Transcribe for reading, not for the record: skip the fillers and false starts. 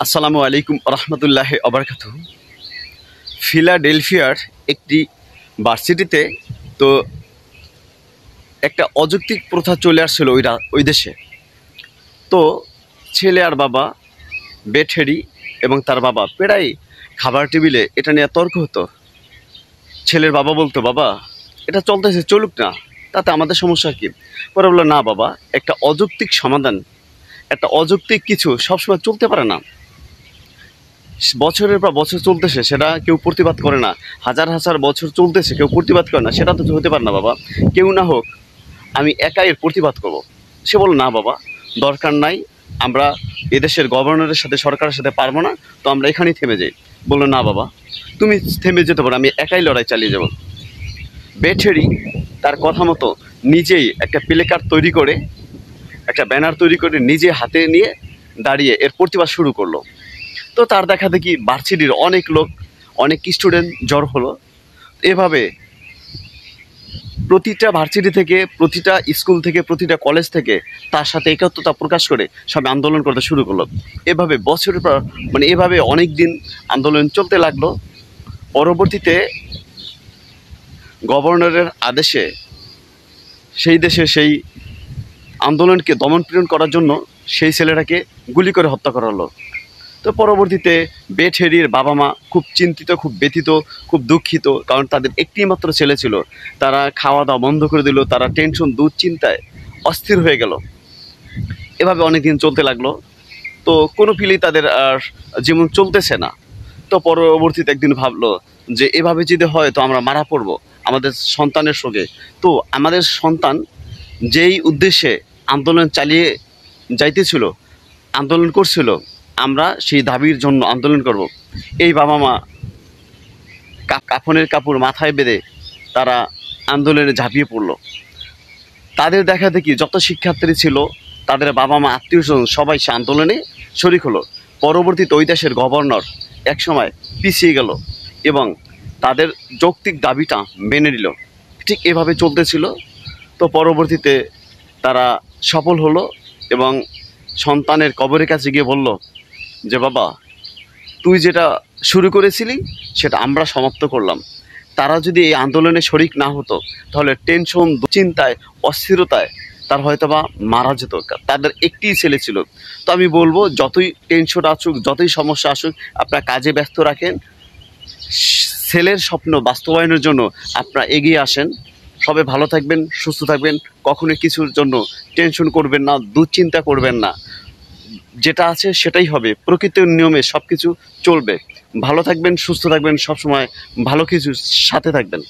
আসসালামু আলাইকুম রহমতুল্লাহ আবরকাতুহ। ফিলাডেলফিয়ার একটি ভার্সিটিতে তো একটা অযৌক্তিক প্রথা চলে আসছিল ওই দেশে। তো ছেলে আর বাবা বেঠেরি এবং তার বাবা প্রায় খাবার টেবিলে এটা নিয়ে তর্ক হতো। ছেলের বাবা বলতো, বাবা এটা চলতেছে, চলুক না, তাতে আমাদের সমস্যা কী? পরে বললো, না বাবা, একটা অযৌক্তিক সমাধান, একটা অযৌক্তিক কিছু সবসময় চলতে পারে না। বছরের পর বছর চলতেছে, সেটা কেউ প্রতিবাদ করে না। হাজার হাজার বছর চলতেছে, কেউ প্রতিবাদ করে না, সেটা তো হতে পারে না বাবা। কেউ না হোক, আমি একাই এর প্রতিবাদ করব। সে বলল, না বাবা, দরকার নাই, আমরা এদেশের গভর্নরের সাথে, সরকারের সাথে পারবো না, তো আমরা এখানেই থেমে যাই। বললো, না বাবা, তুমি থেমে যেতে পারো, আমি একাই লড়াই চালিয়ে যাব। বেঠেরি তার কথা মতো নিজেই একটা প্লেকার্ড তৈরি করে, একটা ব্যানার তৈরি করে নিজে হাতে নিয়ে দাঁড়িয়ে এর প্রতিবাদ শুরু করলো। তো তার দেখা দেখি ভার্সিটির অনেক লোক, অনেক স্টুডেন্ট জড় হলো। এভাবে প্রতিটা ভার্সিটি থেকে, প্রতিটা স্কুল থেকে, প্রতিটা কলেজ থেকে তার সাথে একাত্মতা প্রকাশ করে সবাই আন্দোলন করতে শুরু করলো। এভাবে বছরের পর এভাবে অনেক দিন আন্দোলন চলতে লাগলো। পরবর্তীতে গভর্নরের আদেশে সেই দেশে সেই আন্দোলনকে দমনপীড়ন করার জন্য সেই ছেলেটাকে গুলি করে হত্যা করা হলো। তো পরবর্তীতে বেঠেরির বাবা মা খুব চিন্তিত, খুব ব্যথিত, খুব দুঃখিত, কারণ তাদের একটি মাত্র ছেলে ছিল। তারা খাওয়া দাওয়া বন্ধ করে দিল, তারা টেনশন, দুশ্চিন্তায় অস্থির হয়ে গেল। এভাবে অনেক দিন চলতে লাগলো। তো কোনো ফিলেই তাদের আর জীবন চলতেছে না। তো পরবর্তীতে একদিন ভাবলো যে এভাবে যদি হয় তো আমরা মারা পড়বো আমাদের সন্তানের সঙ্গে। তো আমাদের সন্তান যেই উদ্দেশ্যে আন্দোলন চালিয়ে যাইতেছিল, আন্দোলন করছিল, আমরা সেই দাবির জন্য আন্দোলন করব। এই বাবা মা কাফনের কাপড় মাথায় বেঁধে তারা আন্দোলনে ঝাঁপিয়ে পড়ল। তাদের দেখা দেখি যত শিক্ষার্থী ছিল, তাদের বাবা মা, আত্মীয় স্বজন সবাই সে আন্দোলনে শরিক হলো। পরবর্তীতে ওই দেশের গভর্নর একসময় পিছিয়ে গেল এবং তাদের যৌক্তিক দাবিটা মেনে নিল। ঠিক এভাবে চলতেছিল। তো পরবর্তীতে তারা সফল হলো এবং সন্তানের কবরের কাছে গিয়ে বলল যে, বাবা, তুই যেটা শুরু করেছিলি সেটা আমরা সমাপ্ত করলাম। তারা যদি এই আন্দোলনে শরিক না হতো তাহলে টেনশন, দুশ্চিন্তায়, অস্থিরতায় তার হয়তো বা মারা যেত। তাদের একটিই ছেলে ছিল। তো আমি বলবো, যতই টেনশন আসুক, যতই সমস্যা আসুক, আপনার কাজে ব্যস্ত রাখেন, ছেলের স্বপ্ন বাস্তবায়নের জন্য আপনারা এগিয়ে আসেন। সবাই ভালো থাকবেন, সুস্থ থাকবেন, কখনো কিছুর জন্য টেনশন করবেন না, দুশ্চিন্তা করবেন না। যেটা আছে সেটাই হবে, প্রকৃতির নিয়মে সব কিছু চলবে। ভালো থাকবেন, সুস্থ থাকবেন, সবসময় ভালো কিছুর সাথে থাকবেন।